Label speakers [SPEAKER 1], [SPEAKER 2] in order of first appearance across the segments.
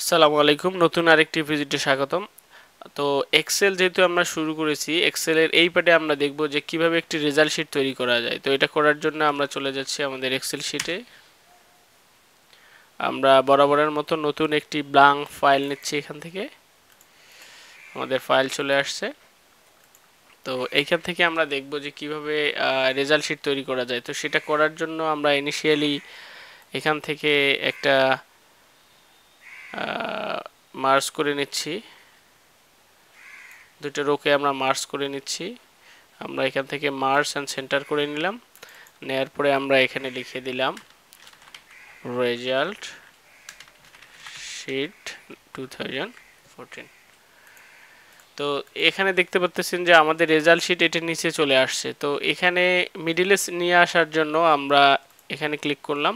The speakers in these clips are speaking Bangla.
[SPEAKER 1] আসসালামু আলাইকুম, নতুন আরেকটি ভিডিওতে স্বাগতম। তো এক্সেল যেহেতু আমরা শুরু করেছি, এক্সেলের এই পার্টে আমরা দেখব যে কিভাবে একটি রেজাল্ট শিট তৈরি করা যায়। তো এটা করার জন্য আমরা চলে যাচ্ছি আমাদের এক্সেল শিটে। আমরা বরাবরের মতো নতুন একটি ব্ল্যাঙ্ক ফাইল নিচ্ছি। এখান থেকে আমাদের ফাইল চলে আসছে। তো এইখান থেকে আমরা দেখব যে কিভাবে রেজাল্ট শিট তৈরি করা যায়। তো সেটা করার জন্য আমরা ইনিশিয়ালি এখান থেকে একটা মার্জ করে নিচ্ছি, দুটো রোকে আমরা মার্জ করে নিচ্ছি। আমরা এখান থেকে মার্জ এন্ড সেন্টার করে নিলাম। নেয়ার পরে আমরা এখানে লিখে দিলাম রেজাল্ট শিট 2014। তো এখানে দেখতে পাচ্ছেন যে আমাদের রেজাল্ট শিট এটার নিচে চলে আসছে। তো এখানে মিডিলে নিয়ে আসার জন্য আমরা এখানে ক্লিক করলাম।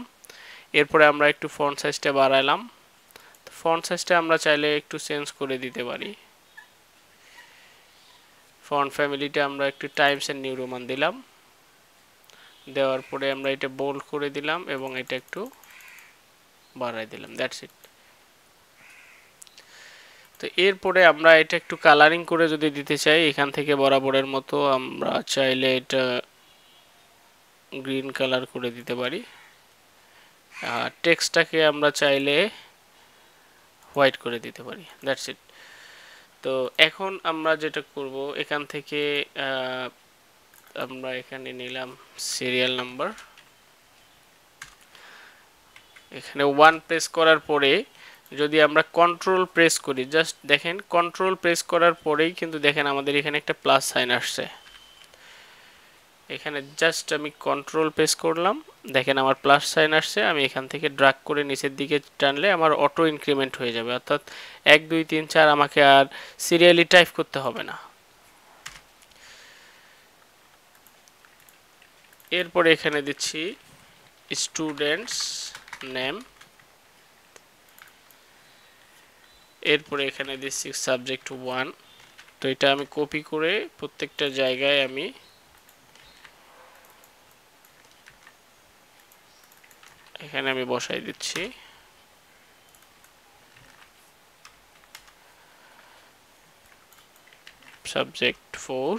[SPEAKER 1] এরপরে আমরা একটু ফন্ট সাইজটা বাড়ালাম। তো ফন্ট সাইজটা আমরা চাইলে একটু চেঞ্জ করে দিতে পারি। ফন্ট ফ্যামিলিটা আমরা একটু টাইমস এন্ড নিউ রোমান দিলাম। দেওয়ার পরে আমরা এটা বোল্ড করে দিলাম এবং এটা একটু বাড়াই দিলাম। That's it. তো এরপরে আমরা এটা একটু কালারিং করে যদি দিতে চাই, এখান থেকে বরাবরের মতো আমরা চাইলে এটা গ্রিন কালার করে দিতে পারি। আর টেক্সটটাকে আমরা চাইলে হোয়াইট করে দিতে পারি। That's it. তো এখন আমরা যেটা করব, এখান থেকে আমরা এখানে নিলাম সিরিয়াল নাম্বার। এখানে 1 প্রেস করার পরে যদি আমরা কন্ট্রোল প্রেস করি, জাস্ট দেখেন কন্ট্রোল প্রেস করার পরেই কিন্তু দেখেন আমাদের এখানে একটা প্লাস সাইন আসছে। এখানে জাস্ট আমি কন্ট্রোল প্রেস করলাম, দেখেন আমার প্লাস সাইন আসছে। আমি এখান থেকে ড্র্যাগ করে নিচের দিকে টানলে আমার অটো ইনক্রিমেন্ট হয়ে যাবে, অর্থাৎ 1 2 3 4 আমাকে আর সিরিয়ালি টাইপ করতে হবে না। এরপরে এখানে দিচ্ছি স্টুডেন্টস নেম। এরপরে এখানে দিচ্ছি সাবজেক্ট 1। তো এটা আমি কপি করে প্রত্যেকটা জায়গায় আমি এখানে আমি বসাই দিচ্ছি। সাবজেক্ট 4,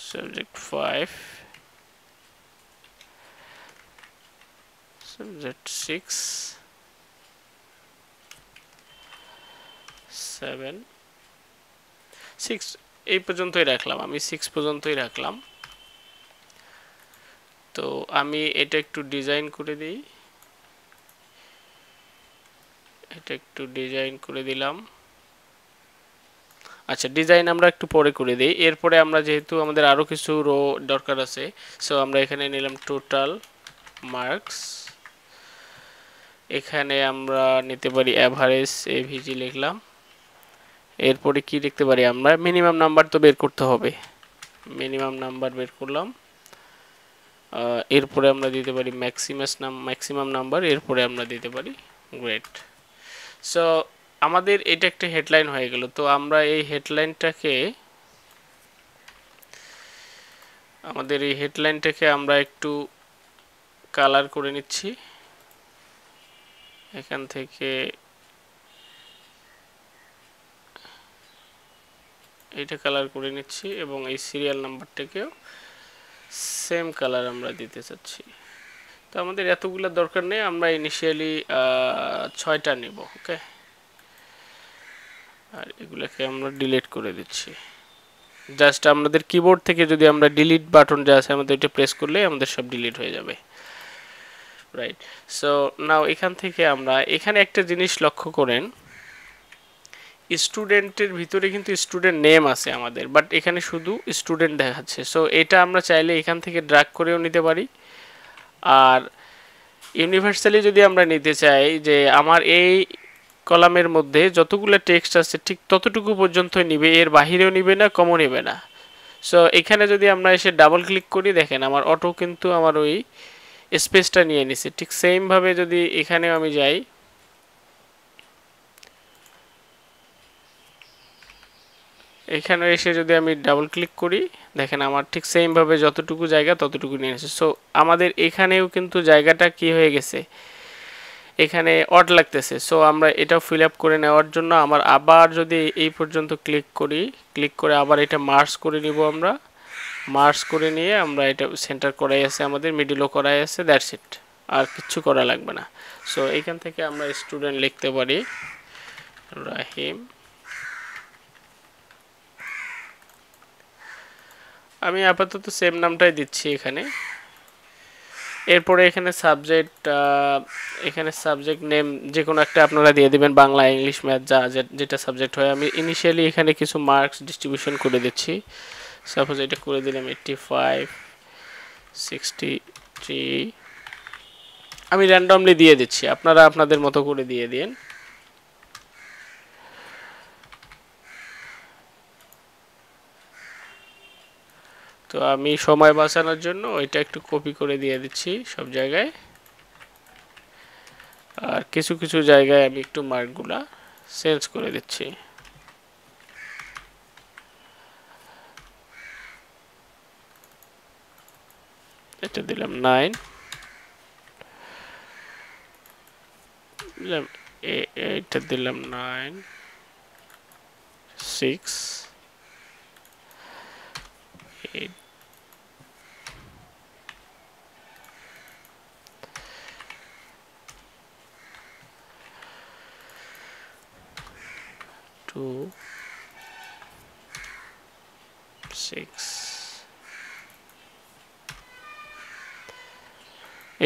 [SPEAKER 1] সাবজেক্ট 5, সাবজেক্ট 6, 7, 6 এই পর্যন্তই রাখলাম। আমি 6 পর্যন্তই রাখলাম। তো আমি এটা একটু ডিজাইন করে দিই। এটা একটু ডিজাইন করে দিলাম। আচ্ছা, ডিজাইন আমরা একটু পরে করে দিই। এরপরে আমরা যেহেতু আমাদের আরও কিছু রো দরকার আছে, সো আমরা এখানে নিলাম টোটাল মার্কস। এখানে আমরা নিতে পারি অ্যাভারেজ এভিজি লিখলাম। এরপরে কি লিখতে পারি আমরা, মিনিমাম নাম্বার তো বের করতে হবে, মিনিমাম নাম্বার বের করলাম। এরপরে আমরা দিতে পারি ম্যাক্সিমাম নাম্বার। এরপরে আমরা দিতে পারি গ্রেড। সো আমাদের এটা একটা হেডলাইন হয়ে গেল। তো আমরা এই হেডলাইনটাকে আমরা একটু কালার করে নিচ্ছি। এখান থেকে এইটা কালার করে নিচ্ছি এবং এই সিরিয়াল নাম্বারটাকেও সেম কালার আমরা দিতে চাচ্ছি। তো আমাদের এতগুলো দরকার নেই, আমরা ইনিশিয়ালি 6টা নিব। ওকে, আর এগুলোকে আমরা ডিলিট করে দিচ্ছি। জাস্ট আমাদের কিবোর্ড থেকে যদি আমরা ডিলিট বাটন যা আছে আমাদের এটা প্রেস করলে আমাদের সব ডিলিট হয়ে যাবে। রাইট। সো নাও এখান থেকে আমরা এখানে একটা জিনিস লক্ষ্য করেন, স্টুডেন্টের ভিতরে কিন্তু স্টুডেন্ট নেম আছে আমাদের, বাট এখানে শুধু স্টুডেন্ট দেখাচ্ছে। সো এটা আমরা চাইলে এখান থেকে ড্র্যাগ করেও নিতে পারি। আর ইউনিভার্সালি যদি আমরা নিতে চাই যে আমার এই কলামের মধ্যে যতগুলো টেক্সট আছে ঠিক ততটুকু পর্যন্তই নিবে, এর বাহিরেও নিবে না, কমও নিবে না। সো এখানে যদি আমরা এসে ডাবল ক্লিক করি, দেখেন আমার অটো কিন্তু আমার ওই স্পেসটা নিয়ে নিছে। ঠিক সেমভাবে যদি এখানেও আমি যাই, এখানে এসে যদি আমি ডাবল ক্লিক করি, দেখেন আমার ঠিক সেম ভাবে যতটুকু জায়গা ততটুকু নিয়ে নিয়েছে। সো আমাদের এখানেও কিন্তু জায়গাটা কি হয়ে গেছে, এখানে অড লাগতেছে। সো আমরা এটা ফিল আপ করে নেওয়ার জন্য আমার আবার যদি এই পর্যন্ত ক্লিক করি, ক্লিক করে আবার এটা মার্জ করে নিব। আমরা মার্জ করে নিয়ে আমরা এটা সেন্টার করাই আছে, আমাদের মিডিলও করাই আছে, দ্যাটস ইট, আর কিছু করা লাগবে না। সো এখান থেকে আমরা স্টুডেন্ট লিখতে পারি রাহিম। আমি আপাতত সেম নামটাই দিচ্ছি এখানে। এরপরে এখানে সাবজেক্ট নেম যে কোনো একটা আপনারা দিয়ে দিবেন, বাংলা, ইংলিশ, ম্যাথ, যেটা সাবজেক্ট হয়। আমি ইনিশিয়ালি এখানে কিছু মার্কস ডিস্ট্রিবিউশন করে দিচ্ছি। সাপোজ এটা করে দিলাম 85, 63, আমি র্যান্ডমলি দিয়ে দিচ্ছি, আপনারা আপনাদের মতো করে দিয়ে দিন। তো আমি সময় বাঁচানোর জন্য এটা একটু কপি করে দিয়ে দিচ্ছি সব জায়গায়, আর কিছু কিছু জায়গায় আমি একটু মার্কগুলা চেঞ্জ করে দিচ্ছি। এটা দিলাম 9, এটা দিলাম 9, 6, 8, 2, 6,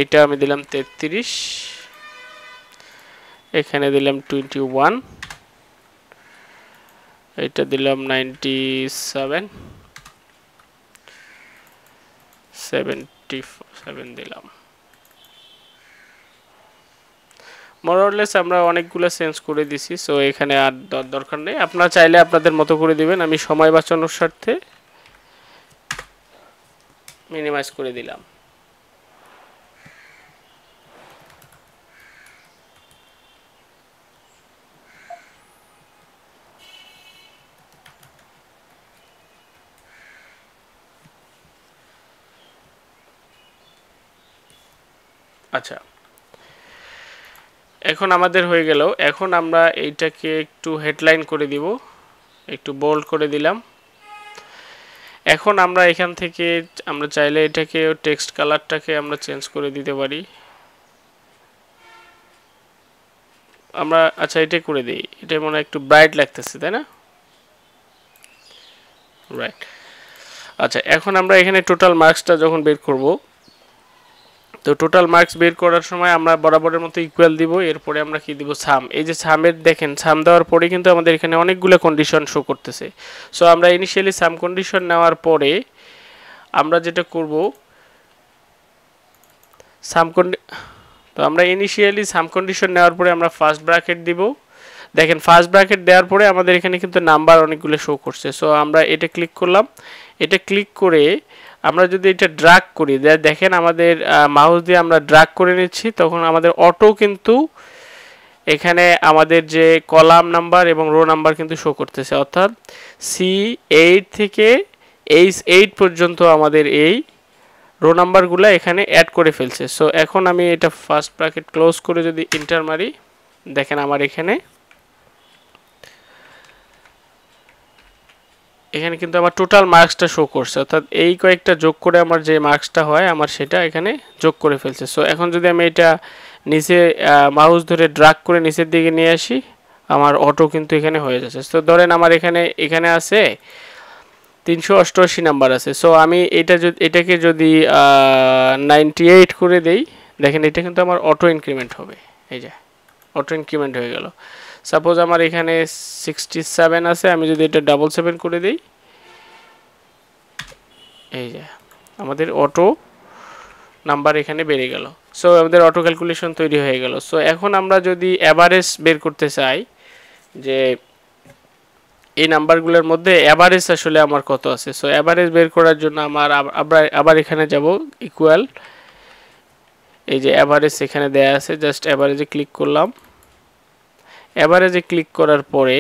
[SPEAKER 1] এটা আমি দিলাম 33, এখানে দিলাম 21, এটা দিলাম 97, 77 দিলাম। মোরলেস আমরা অনেকগুলো চেঞ্জ করে দিছি, সো এখানে আর দরকার নেই, আপনারা চাইলে আপনাদের মতো করে দিবেন। আমি সময় বাঁচানোর স্বার্থে মিনিমাইজ করে দিলাম। আচ্ছা, এখন আমাদের হয়ে গেল। এখন আমরা এইটাকে একটু হেডলাইন করে দিব, একটু বোল্ড করে দিলাম। এখন আমরা এখান থেকে আমরা চাইলে এটাকে টেক্সট কালারটাকে আমরা চেঞ্জ করে দিতে পারি। আমরা আচ্ছা এটা করে দিই, এটা মনে হয় একটু ব্রাইট লাগতেছে, তাই না? রাইট। আচ্ছা, এখন আমরা এখানে টোটাল মার্কসটা যখন বের করব, তো টোটাল মার্কস বের করার সময় আমরা বরাবরের মতো ইকুয়াল দিব। এরপরে আমরা কি দিব, সাম। এই যে সামের দেখেন, সাম দেওয়ার পরে কিন্তু আমাদের এখানে অনেকগুলো কন্ডিশন শো করতেছে। সো আমরা ইনিশিয়ালি সাম কন্ডিশন নেওয়ার পরে আমরা যেটা করব, তো আমরা ইনিশিয়ালি সাম কন্ডিশন নেওয়ার পরে আমরা ফার্স্ট ব্র্যাকেট দিব। দেখেন ফার্স্ট ব্র্যাকেট দেওয়ার পরে আমাদের এখানে কিন্তু নাম্বার অনেকগুলো শো করছে। সো আমরা এটা ক্লিক করলাম। এটা ক্লিক করে আমরা যদি এটা ড্র্যাগ করি, দেখেন আমাদের মাউস দিয়ে আমরা ড্র্যাগ করে নিচ্ছি, তখন আমাদের অটো কিন্তু এখানে আমাদের যে কলাম নাম্বার এবং রো নাম্বার কিন্তু শো করতেছে, অর্থাৎ C8 থেকে H8 পর্যন্ত আমাদের এই রো নাম্বারগুলো এখানে অ্যাড করে ফেলছে। সো এখন আমি এটা ফার্স্ট ব্র্যাকেট ক্লোজ করে যদি এন্টার মারি, দেখেন আমার এখানে কিন্তু আমার টোটাল মার্কসটা শো করছে, অর্থাৎ এই কয়েকটা যোগ করে আমার যে মার্কসটা হয় আমার সেটা এখানে যোগ করে ফেলছে। সো এখন যদি আমি এটা নিচে মাউস ধরে ড্র্যাগ করে নিচের দিকে নিয়ে আসি, আমার অটো কিন্তু এখানে হয়ে যাচ্ছে। তো ধরেন আমার এখানে আছে 388 নাম্বার আছে। সো আমি এটাকে যদি 98 করে দেই, দেখেন এটা কিন্তু আমার অটো ইনক্রিমেন্ট হবে। এই যে অটো ইনক্রিমেন্ট হয়ে গেল। সাপোজ আমার এখানে 67 আছে, আমি যদি এটা 77 করে দিই, এই যে আমাদের অটো নাম্বার এখানে বেড়ে গেল। সো আমাদের অটো ক্যালকুলেশন তৈরি হয়ে গেল। সো এখন আমরা যদি অ্যাভারেজ বের করতে চাই, যে এই নাম্বারগুলোর মধ্যে অ্যাভারেজ আসলে আমার কত আছে, সো অ্যাভারেজ বের করার জন্য আমার আবার এখানে যাব, ইকুয়াল, এই যে অ্যাভারেজ এখানে দেয়া আছে, জাস্ট অ্যাভারেজে ক্লিক করলাম। এভারেজে ক্লিক করার পরে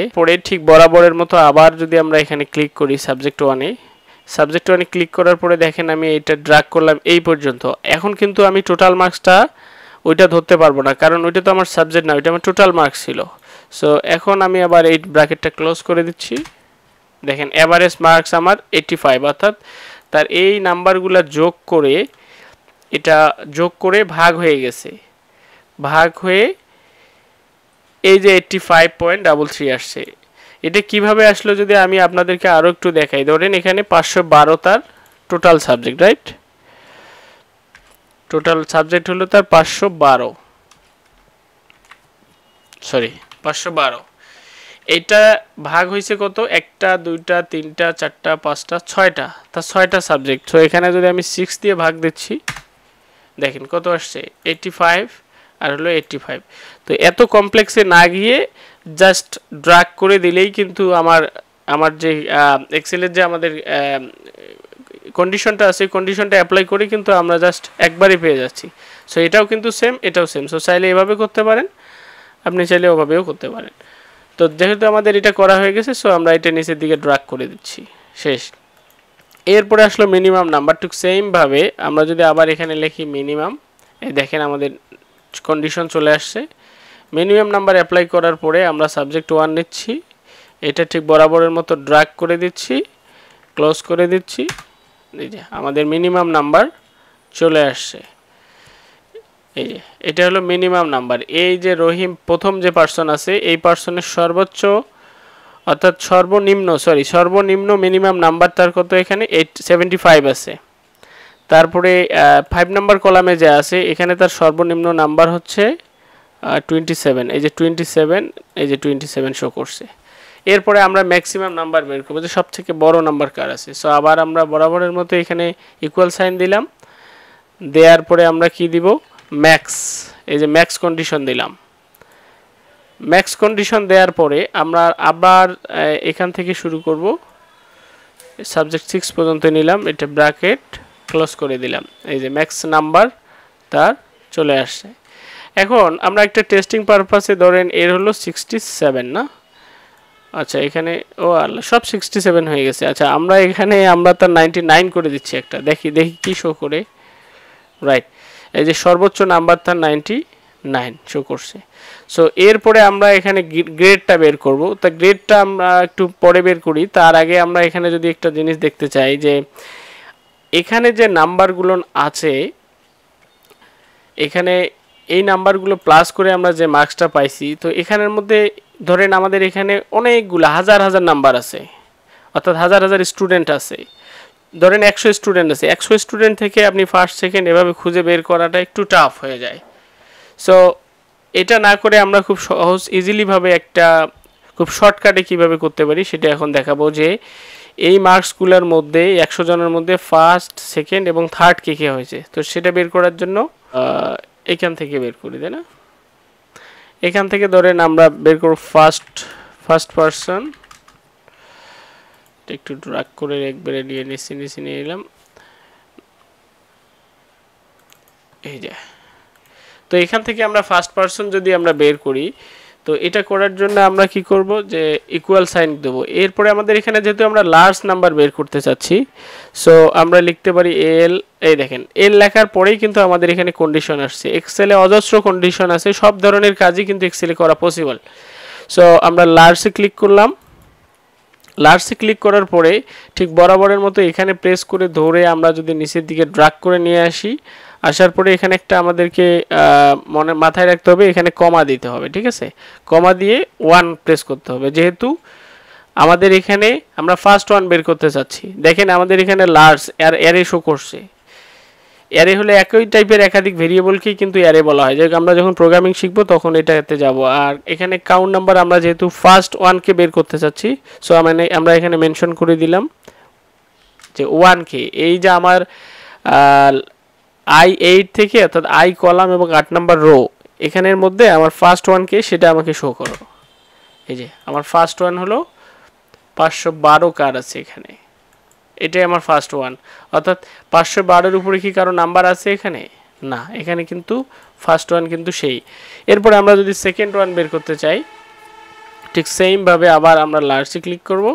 [SPEAKER 1] ঠিক বরাবরের মতো আবার যদি আমরা এখানে ক্লিক করি সাবজেক্ট ওয়ানে ক্লিক করার পরে দেখেন আমি এটা ড্র্যাগ করলাম এই পর্যন্ত। এখন কিন্তু আমি টোটাল মার্কসটা ওইটা ধরতে পারবো না, কারণ ওইটা তো আমার সাবজেক্ট না, ওইটা আমার টোটাল মার্কস ছিল। সো এখন আমি আবার এই ব্র্যাকেটটা ক্লোজ করে দিচ্ছি। দেখেন এভারেজ মার্কস আমার 85, অর্থাৎ তার এই নাম্বারগুলো যোগ করে ভাগ হয়ে গেছে, ভাগ হয়ে এই যে 85.33 আসছে। এটা কিভাবে আসলো যদি আমি আপনাদেরকে আরো একটু দেখাই, ধরেন এখানে 512 তার total subject, right? Total subject হলো তার 512। এটা ভাগ হয়েছে কত? 1 2 3 4 5 6টা, তার 6টা সাবজেক্ট। সো এখানে যদি আমি 6 দিয়ে ভাগ দিচ্ছি, দেখেন কত আসছে 85 আর হলো 85। তো এত কমপ্লেক্সে না গিয়ে জাস্ট ড্র্যাগ করে দিলেই কিন্তু আমার যে এক্সেলের যে আমাদের কন্ডিশনটা আছে, কন্ডিশনটা অ্যাপ্লাই করে কিন্তু আমরা জাস্ট একবারই পেয়ে যাচ্ছি। সো এটাও কিন্তু সেম, এটাও সেম। সো চাইলে এভাবে করতে পারেন, আপনি চাইলে ওভাবেও করতে পারেন। তো যেহেতু আমাদের এটা করা হয়ে গেছে, সো আমরা এটা নিচের দিকে ড্র্যাগ করে দিচ্ছি, শেষ। এরপরে আসলো মিনিমাম নাম্বার। ঠিক সেম ভাবে আমরা যদি আবার এখানে লিখি মিনিমাম, এই দেখেন আমাদের কন্ডিশন চলে আসছে। মিনিমাম নাম্বার অ্যাপ্লাই করার পরে আমরা সাবজেক্ট 1 নিচ্ছি, এটা ঠিক বরাবরের মতো ড্র্যাগ করে দিচ্ছি, ক্লোজ করে দিচ্ছি। এই যে আমাদের মিনিমাম নাম্বার চলে আসছে। এই যে এটা হলো মিনিমাম নাম্বার। এই যে রহিম প্রথম যে পার্সন আছে, এই পার্সনের সর্বোচ্চ অর্থাৎ সর্বনিম্ন মিনিমাম নাম্বার তার কত? এখানে 75 আছে। তারপরে 5 নাম্বার কলামে যে আছে, এখানে তার সর্বনিম্ন নাম্বার হচ্ছে 27। এই যে 27, এই যে 27 শো করছে। এরপরে আমরা ম্যাক্সিমাম নাম্বার বের করব, যে সবথেকে বড় নাম্বার কার আছে। সো আবার আমরা বরাবরের মতো এখানে ইকুয়াল সাইন দিলাম, দেওয়ার পরে আমরা কি দিব? ম্যাক্স। এই যে ম্যাক্স কন্ডিশন দিলাম। ম্যাক্স কন্ডিশন দেওয়ার পরে আমরা আবার এখান থেকে শুরু করব, সাবজেক্ট 6 পর্যন্ত নিলাম, এটা ব্র্যাকেট ক্লোজ করে দিলাম। এই যে ম্যাক্স নাম্বার তার চলে আসছে। এখন আমরা একটা টেস্টিং পারপাসে ধরেন এর হলো 67 না? আচ্ছা এখানে ও আল্লাহ, সব 67 হয়ে গেছে। আচ্ছা আমরা তার 99 করে দিচ্ছি একটা, দেখি কি শো করে। রাইট, এই যে সর্বোচ্চ নাম্বার তার 99 শো করছে। সো এরপরে আমরা এখানে গ্রেডটা বের করব। তা গ্রেডটা আমরা একটু পরে বের করি, তার আগে আমরা এখানে যদি একটা জিনিস দেখতে চাই, যে এখানে যে নাম্বারগুলো আছে, এখানে এই নাম্বারগুলো প্লাস করে আমরা যে মার্কসটা পাইছি, তো এখানের মধ্যে ধরেন আমাদের এখানে অনেকগুলো হাজার নাম্বার আছে, অর্থাৎ হাজার স্টুডেন্ট আছে। ধরেন 100 স্টুডেন্ট আছে, 100 স্টুডেন্ট থেকে আপনি ফার্স্ট সেকেন্ড এভাবে খুঁজে বের করাটা একটু টাফ হয়ে যায়। সো এটা না করে আমরা খুব সহজ ইজিলি ভাবে একটা খুব শর্টকাটে কিভাবে করতে পারি সেটা এখন দেখাবো। যে এই মার্কসগুলোর মধ্যে 100 জনের মধ্যে ফার্স্ট, সেকেন্ড এবং থার্ড কে হয়েছে, তো সেটা বের করার জন্য এখান থেকে বের করি, তাই না? এখান থেকে ধরেন আমরা বের করব ফার্স্ট পারসন, একটু ড্র্যাগ করে একবারে নিয়ে নিলাম। এই যে, তো এখান থেকে আমরা ফার্স্ট পারসন যদি আমরা বের করি, তো এটা করার জন্য আমরা কি করব, যে ইকুয়াল সাইন দেব। এরপরে আমাদের এখানে যেহেতু আমরা লার্জ নাম্বার বের করতে চাচ্ছি, সো আমরা লিখতে পারি এল। এই দেখেন এল লেখার পরেই কিন্তু আমাদের এখানে কন্ডিশন আসছে। এক্সেলে অজস্র কন্ডিশন আছে, সব ধরনের কাজই কিন্তু এক্সেলে করা পসিবল। সো আমরা লার্জে ক্লিক করলাম। লার্জে ক্লিক করার পরে ঠিক বরাবরের মতো এখানে প্রেস করে ধরে আমরা যদি নিচের দিকে ড্র্যাগ করে নিয়ে আসি, আসার পরে এখানে একটা আমাদেরকে মাথায় রাখতে হবে, এখানে কমা দিতে হবে, ঠিক আছে? কমা দিয়ে 1 প্রেস করতে হবে, যেহেতু আমাদের এখানে আমরা ফার্স্ট 1 বের করতে চাচ্ছি। দেখেন আমাদের এখানে লার্জ অ্যারে শো করছে। অ্যারে হলে একই টাইপের একাধিক ভেরিয়েবলকেই কিন্তু অ্যারে বলা হয়, যে আমরা যখন প্রোগ্রামিং শিখবো তখন এটাতে যাব। আর এখানে কাউন্ট নাম্বার আমরা যেহেতু ফার্স্ট 1 কে বের করতে চাচ্ছি, সো আমরা এখানে মেনশন করে দিলাম যে 1 কে। এই যে আমার I8 থেকে, অর্থাৎ I কলাম এবং 8 নাম্বার রো, এখানের মধ্যে আমার ফার্স্ট 1 কে সেটা আমাকে শো করো। এই যে আমার ফার্স্ট 1 হলো 512 কার আছে এখানে, এটাই আমার ফার্স্ট 1। অর্থাৎ 512 এর উপরে কি কারো নাম্বার আছে এখানে? না, এখানে কিন্তু ফার্স্ট 1 কিন্তু সেই। এরপরে আমরা যদি সেকেন্ড 1 বের করতে চাই, ঠিক সেমভাবে আবার আমরা লার্জে ক্লিক করব।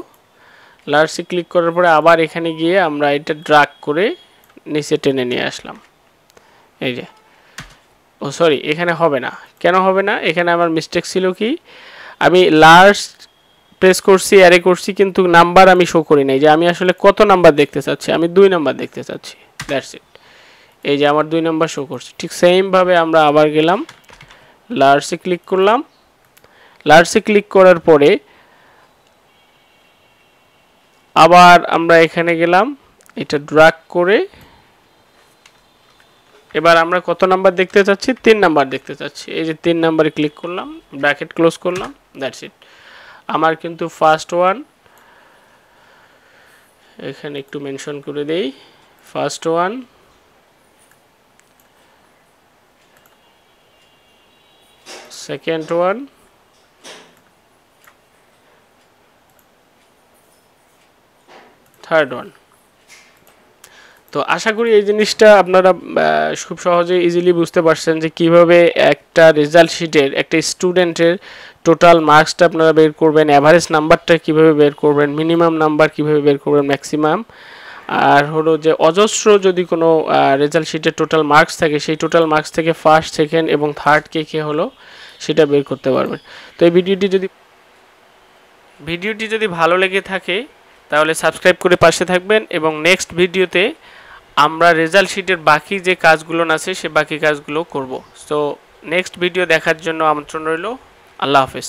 [SPEAKER 1] লার্জে ক্লিক করার পরে আবার এখানে গিয়ে আমরা এটা ড্রাগ করে নিচে টেনে নিয়ে আসলাম। এই যে, ও সরি, এখানে হবে না। কেন হবে না? এখানে আমার মিস্টেক ছিল কি, আমি লার্জ প্রেস করছি, অ্যারে করছি, কিন্তু নাম্বার আমি শো করি নাই, যে আমি আসলে কত নাম্বার দেখতে চাচ্ছি। আমি 2 নাম্বার দেখতে চাচ্ছি, দ্যাটস ইট। এই যে আমার 2 নাম্বার শো করছে। ঠিক সেমভাবে আমরা আবার গেলাম, লার্জে ক্লিক করলাম। লার্জে ক্লিক করার পরে আবার আমরা এখানে গেলাম, এটা ড্র্যাগ করে এবার আমরা কত নাম্বার দেখতে চাচ্ছি? 3 নাম্বার দেখতে চাচ্ছি। এই যে 3 নাম্বারে ক্লিক করলাম, ব্র্যাকেট ক্লোজ করলাম, দ্যাটস ইট। আমার কিন্তু ফার্স্ট ওয়ান এখানে একটু মেনশন করে দেই, first one, second one, third one. তো আশা করি এই জিনিসটা আপনারা খুব সহজে ইজিলি বুঝতে পারছেন যে কিভাবে একটা রেজাল্ট শিটের একটা স্টুডেন্টের টোটাল মার্কসটা আপনারা বের করবেন, অ্যাভারেজ নাম্বারটা কিভাবে বের করবেন, মিনিমাম নাম্বার কিভাবে বের করবেন, ম্যাক্সিমাম, আর হলো যে অজস্র যদি কোনো রেজাল্ট শিটের টোটাল মার্কস থাকে, সেই টোটাল মার্কস থেকে ফার্স্ট, সেকেন্ড এবং থার্ড কে কে হলো সেটা বের করতে পারবেন। তো এই ভিডিওটি যদি ভালো লেগে থাকে তাহলে সাবস্ক্রাইব করে পাশে থাকবেন, এবং নেক্সট ভিডিওতে আমরা রেজাল্ট শিটের বাকি যে কাজগুলো আছে সে বাকি কাজগুলো করব। সো নেক্সট ভিডিও দেখার জন্য আমন্ত্রণ রইল। আল্লাহ হাফেজ।